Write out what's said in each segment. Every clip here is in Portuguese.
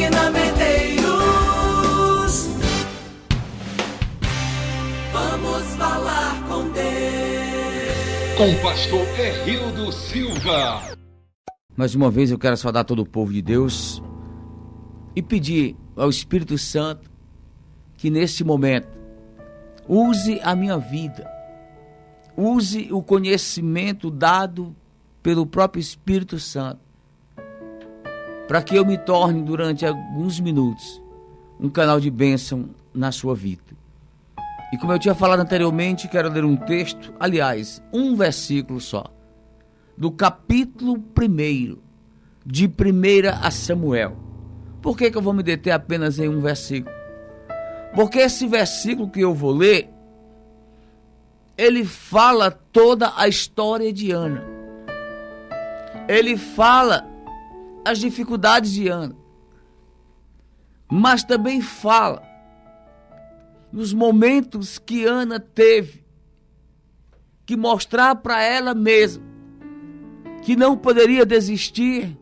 Regina Medeiros. Vamos falar com Deus. Com o pastor Herrildo Silva. Mais uma vez eu quero saudar todo o povo de Deus e pedir ao Espírito Santo que neste momento use a minha vida, use o conhecimento dado pelo próprio Espírito Santo, para que eu me torne durante alguns minutos um canal de bênção na sua vida. E como eu tinha falado anteriormente, quero ler um texto, aliás, um versículo só, do capítulo 1 de 1 Samuel. Por que eu vou me deter apenas em um versículo? Porque esse versículo que eu vou ler, ele fala toda a história de Ana. Ele fala as dificuldades de Ana, mas também fala nos momentos que Ana teve que mostrar para ela mesma que não poderia desistir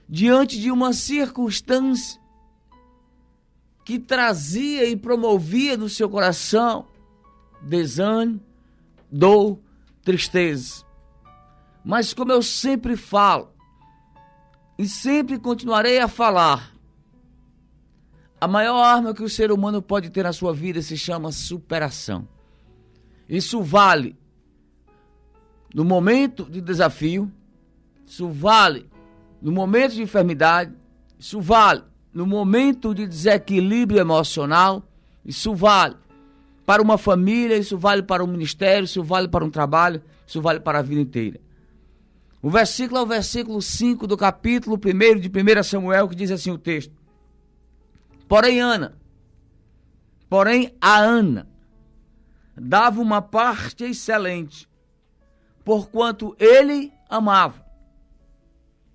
diante de uma circunstância que trazia e promovia no seu coração desânimo, dor, tristeza. Mas como eu sempre falo, e sempre continuarei a falar, a maior arma que o ser humano pode ter na sua vida se chama superação. Isso vale no momento de desafio, isso vale no momento de enfermidade, isso vale no momento de desequilíbrio emocional, isso vale para uma família, isso vale para um ministério, isso vale para um trabalho, isso vale para a vida inteira. O versículo é o versículo 5 do capítulo 1 de 1 Samuel, que diz assim o texto: Porém a Ana dava uma parte excelente, porquanto ele amava.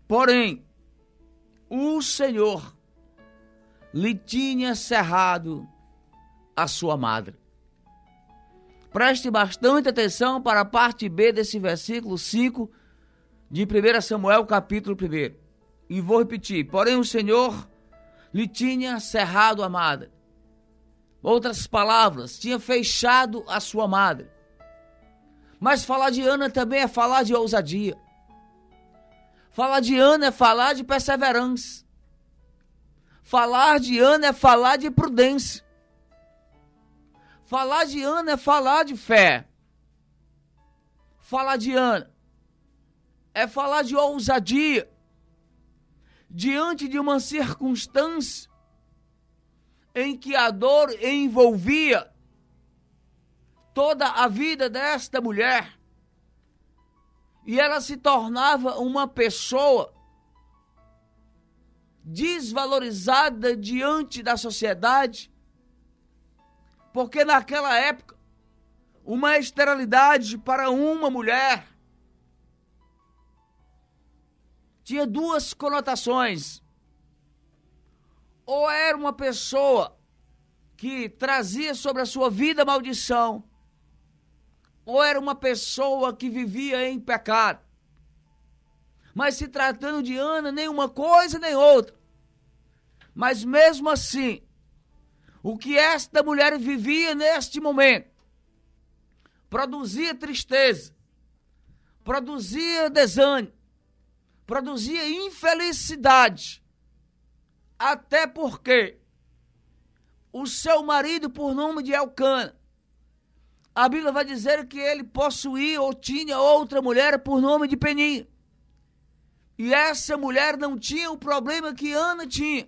Porém, o Senhor lhe tinha cerrado a sua madre. Preste bastante atenção para a parte B desse versículo 5 de 1 Samuel, capítulo 1. E vou repetir: porém o Senhor lhe tinha cerrado a madre. Outras palavras, tinha fechado a sua madre. Mas falar de Ana também é falar de ousadia. Falar de Ana é falar de perseverança. Falar de Ana é falar de prudência. Falar de Ana é falar de fé. Falar de Ana é falar de ousadia diante de uma circunstância em que a dor envolvia toda a vida desta mulher e ela se tornava uma pessoa desvalorizada diante da sociedade, porque naquela época uma esterilidade para uma mulher tinha duas conotações. Ou era uma pessoa que trazia sobre a sua vida maldição, ou era uma pessoa que vivia em pecado. Mas se tratando de Ana, nem uma coisa nem outra. Mas mesmo assim, o que esta mulher vivia neste momento produzia tristeza, produzia desânimo, produzia infelicidade, até porque o seu marido, por nome de Elcana, a Bíblia vai dizer que ele possuía ou tinha outra mulher por nome de Peninha. E essa mulher não tinha o problema que Ana tinha.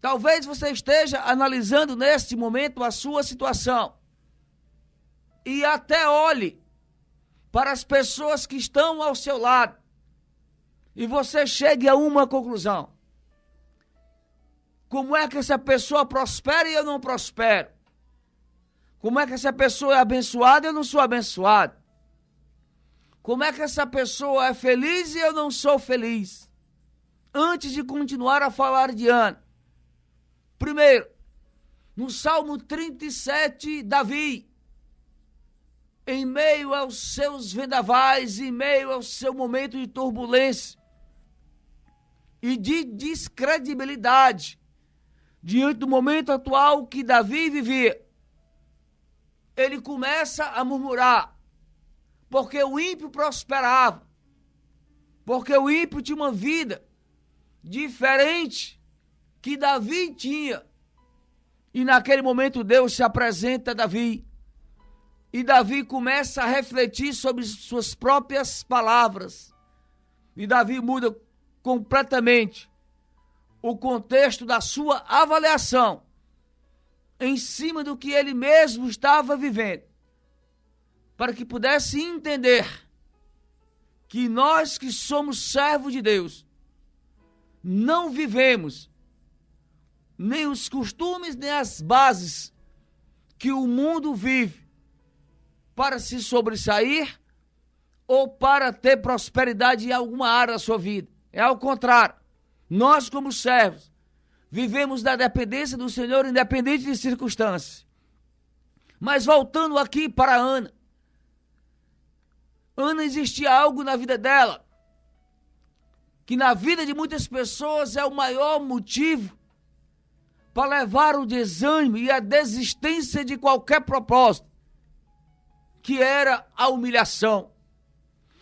Talvez você esteja analisando neste momento a sua situação e até olhe para as pessoas que estão ao seu lado e você chegue a uma conclusão: como é que essa pessoa prospera e eu não prospero? Como é que essa pessoa é abençoada e eu não sou abençoado? Como é que essa pessoa é feliz e eu não sou feliz? Antes de continuar a falar de Ana, primeiro, no Salmo 37, Davi, em meio aos seus vendavais, em meio ao seu momento de turbulência, e de descredibilidade diante do momento atual que Davi vivia. Ele começa a murmurar, porque o ímpio prosperava, porque o ímpio tinha uma vida diferente que Davi tinha. E naquele momento Deus se apresenta a Davi, e Davi começa a refletir sobre suas próprias palavras, e Davi muda completamente o contexto da sua avaliação em cima do que ele mesmo estava vivendo, para que pudesse entender que nós que somos servos de Deus não vivemos nem os costumes nem as bases que o mundo vive para se sobressair ou para ter prosperidade em alguma área da sua vida. É ao contrário. Nós, como servos, vivemos da dependência do Senhor, independente de circunstâncias. Mas voltando aqui para Ana. Ana, existia algo na vida dela, que na vida de muitas pessoas é o maior motivo para levar o desânimo e a desistência de qualquer propósito, que era a humilhação.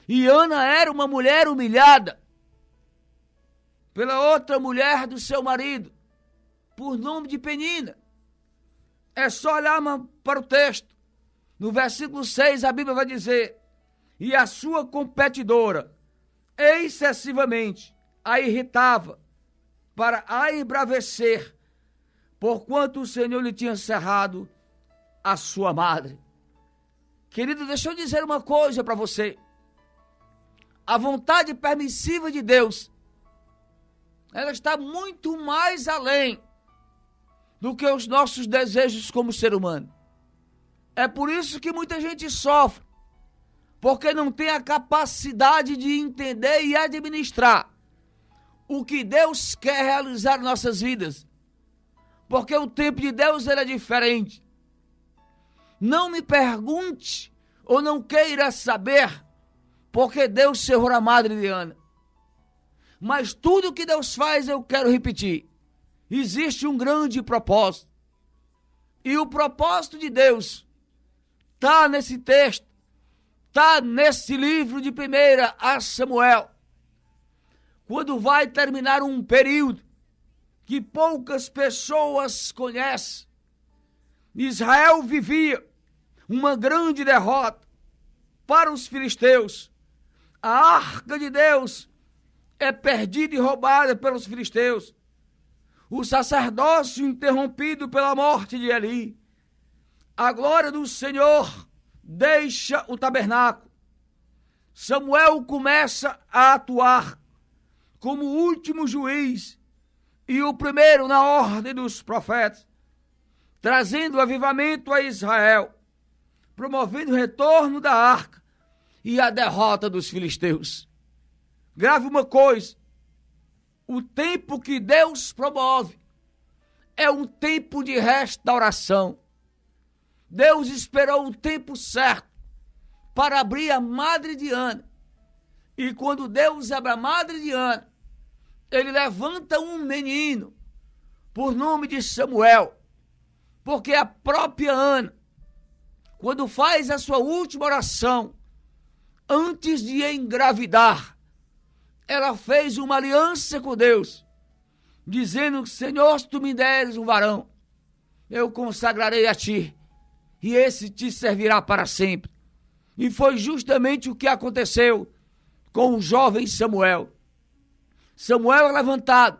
E Ana era uma mulher humilhada pela outra mulher do seu marido, por nome de Penina. É só olhar para o texto. No versículo 6, a Bíblia vai dizer: e a sua competidora excessivamente a irritava para a embravecer, porquanto o Senhor lhe tinha cerrado a sua madre. Querido, deixa eu dizer uma coisa para você. A vontade permissiva de Deus, ela está muito mais além do que os nossos desejos como ser humano. É por isso que muita gente sofre, porque não tem a capacidade de entender e administrar o que Deus quer realizar em nossas vidas. Porque o tempo de Deus ele é diferente. Não me pergunte ou não queira saber porque Deus cerrou a madre de Ana. Mas tudo que Deus faz, eu quero repetir, existe um grande propósito. E o propósito de Deus está nesse texto, está nesse livro de 1 Samuel. Quando vai terminar um período que poucas pessoas conhecem, Israel vivia uma grande derrota para os filisteus. A arca de Deus é perdida e roubada pelos filisteus. O sacerdócio interrompido pela morte de Eli. A glória do Senhor deixa o tabernáculo. Samuel começa a atuar como o último juiz e o primeiro na ordem dos profetas, trazendo avivamento a Israel, promovendo o retorno da arca e a derrota dos filisteus. Grave uma coisa: o tempo que Deus promove é um tempo de restauração. Deus esperou o tempo certo para abrir a madre de Ana. E quando Deus abre a madre de Ana, ele levanta um menino por nome de Samuel. Porque a própria Ana, quando faz a sua última oração, antes de engravidar, ela fez uma aliança com Deus, dizendo: Senhor, se tu me deres um varão, eu consagrarei a ti, e esse te servirá para sempre. E foi justamente o que aconteceu com o jovem Samuel. Samuel é levantado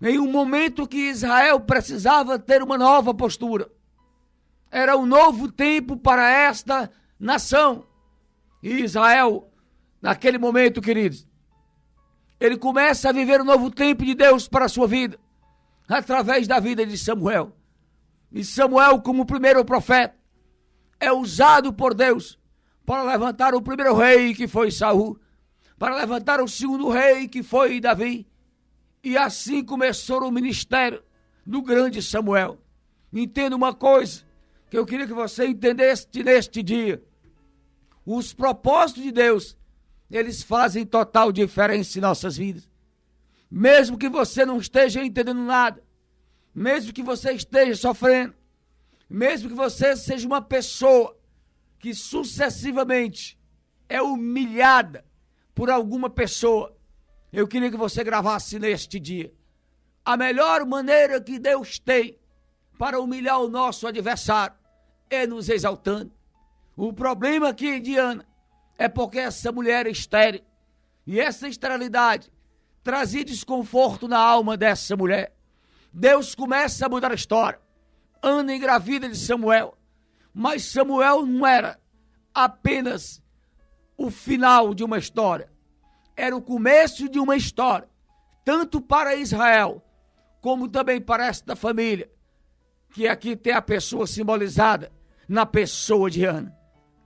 em um momento que Israel precisava ter uma nova postura. Era um novo tempo para esta nação. E Israel, naquele momento, queridos, ele começa a viver um novo tempo de Deus para a sua vida, através da vida de Samuel. E Samuel, como primeiro profeta, é usado por Deus para levantar o primeiro rei, que foi Saul, para levantar o segundo rei, que foi Davi. E assim começou o ministério do grande Samuel. Entenda uma coisa que eu queria que você entendesse neste dia: os propósitos de Deus, eles fazem total diferença em nossas vidas. mesmo que você não esteja entendendo nada, mesmo que você esteja sofrendo, mesmo que você seja uma pessoa que sucessivamente é humilhada por alguma pessoa, eu queria que você gravasse neste dia. A melhor maneira que Deus tem para humilhar o nosso adversário é nos exaltando. O problema aqui de Ana é porque essa mulher é estéril, e essa esterilidade trazia desconforto na alma dessa mulher. Deus começa a mudar a história. Ana engravida de Samuel, mas Samuel não era apenas o final de uma história, era o começo de uma história, tanto para Israel, como também para esta família, que aqui tem a pessoa simbolizada na pessoa de Ana.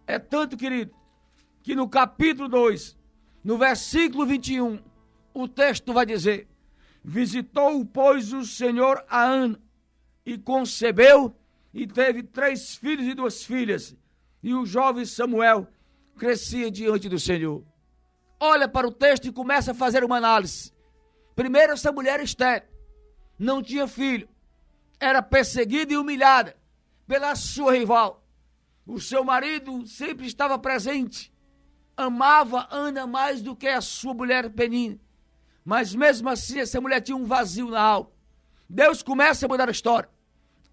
É tanto, querido, que no capítulo 2, no versículo 21, o texto vai dizer: visitou, pois, o Senhor a Ana, e concebeu, e teve 3 filhos e 2 filhas, e o jovem Samuel crescia diante do Senhor. Olha para o texto e começa a fazer uma análise. Primeiro, essa mulher estéril, não tinha filho, era perseguida e humilhada pela sua rival. O seu marido sempre estava presente, amava Ana mais do que a sua mulher Penina, mas mesmo assim essa mulher tinha um vazio na alma. Deus começa a mudar a história.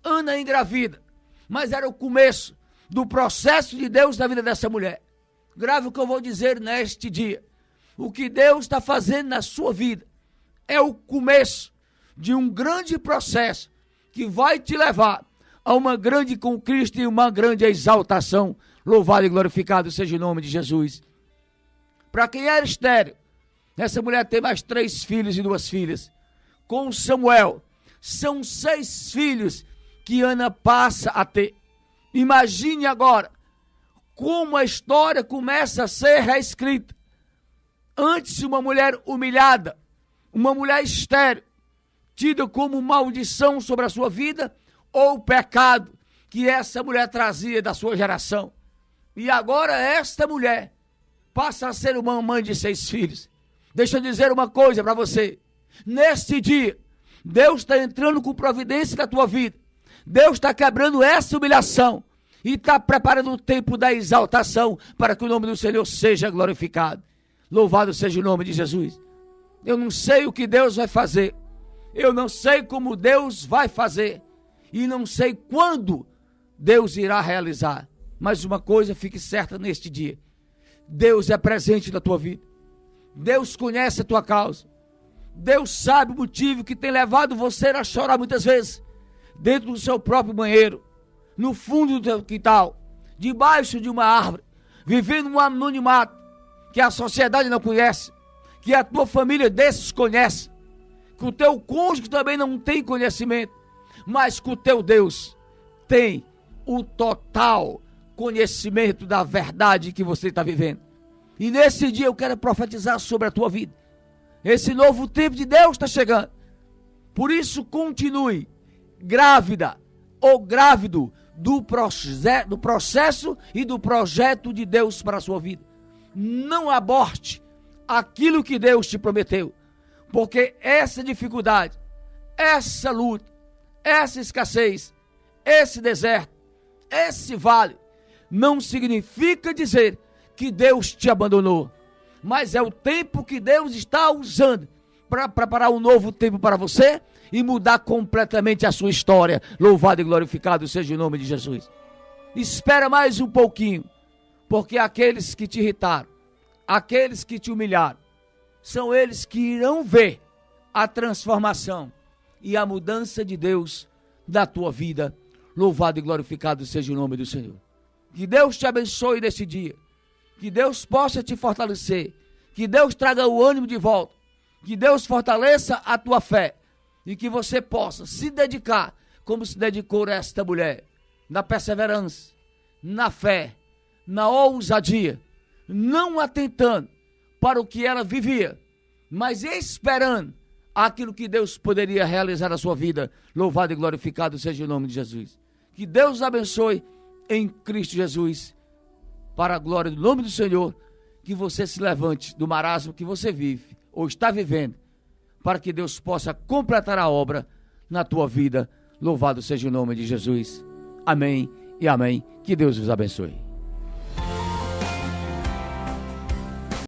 Ana engravida, mas era o começo do processo de Deus na vida dessa mulher. Grave o que eu vou dizer neste dia. O que Deus está fazendo na sua vida é o começo de um grande processo que vai te levar a uma grande conquista e uma grande exaltação. Louvado e glorificado seja o nome de Jesus. Para quem era estéril, essa mulher tem mais 3 filhos e 2 filhas. Com Samuel, são 6 filhos que Ana passa a ter. Imagine agora como a história começa a ser reescrita. Antes, uma mulher humilhada, uma mulher estéril, tida como maldição sobre a sua vida, ou pecado que essa mulher trazia da sua geração. E agora esta mulher passa a ser uma mãe de 6 filhos. Deixa eu dizer uma coisa para você. Neste dia, Deus está entrando com providência na tua vida. Deus está quebrando essa humilhação e está preparando o tempo da exaltação para que o nome do Senhor seja glorificado. Louvado seja o nome de Jesus. Eu não sei o que Deus vai fazer. Eu não sei como Deus vai fazer. E não sei quando Deus irá realizar. Mas uma coisa fique certa neste dia. Deus é presente na tua vida. Deus conhece a tua causa. Deus sabe o motivo que tem levado você a chorar muitas vezes. Dentro do seu próprio banheiro, no fundo do teu quintal, debaixo de uma árvore, vivendo um anonimato que a sociedade não conhece, que a tua família desconhece, que o teu cônjuge também não tem conhecimento, mas que o teu Deus tem o total conhecimento da verdade que você está vivendo. E nesse dia eu quero profetizar sobre a tua vida. Esse novo tempo de Deus está chegando. Por isso continue grávida ou grávido do processo e do projeto de Deus para a sua vida. Não aborte aquilo que Deus te prometeu, porque essa dificuldade, essa luta, essa escassez, esse deserto, esse vale, não significa dizer que Deus te abandonou, mas é o tempo que Deus está usando para preparar um novo tempo para você e mudar completamente a sua história. Louvado e glorificado seja o nome de Jesus. Espera mais um pouquinho, porque aqueles que te irritaram, aqueles que te humilharam, são eles que irão ver a transformação e a mudança de Deus da tua vida. Louvado e glorificado seja o nome do Senhor. Que Deus te abençoe nesse dia, que Deus possa te fortalecer, que Deus traga o ânimo de volta, que Deus fortaleça a tua fé e que você possa se dedicar como se dedicou esta mulher, na perseverança, na fé, na ousadia, não atentando para o que ela vivia, mas esperando aquilo que Deus poderia realizar na sua vida. Louvado e glorificado seja o nome de Jesus. Que Deus abençoe em Cristo Jesus, para a glória do nome do Senhor, que você se levante do marasmo que você vive ou está vivendo, para que Deus possa completar a obra na tua vida. Louvado seja o nome de Jesus. Amém e amém. Que Deus vos abençoe.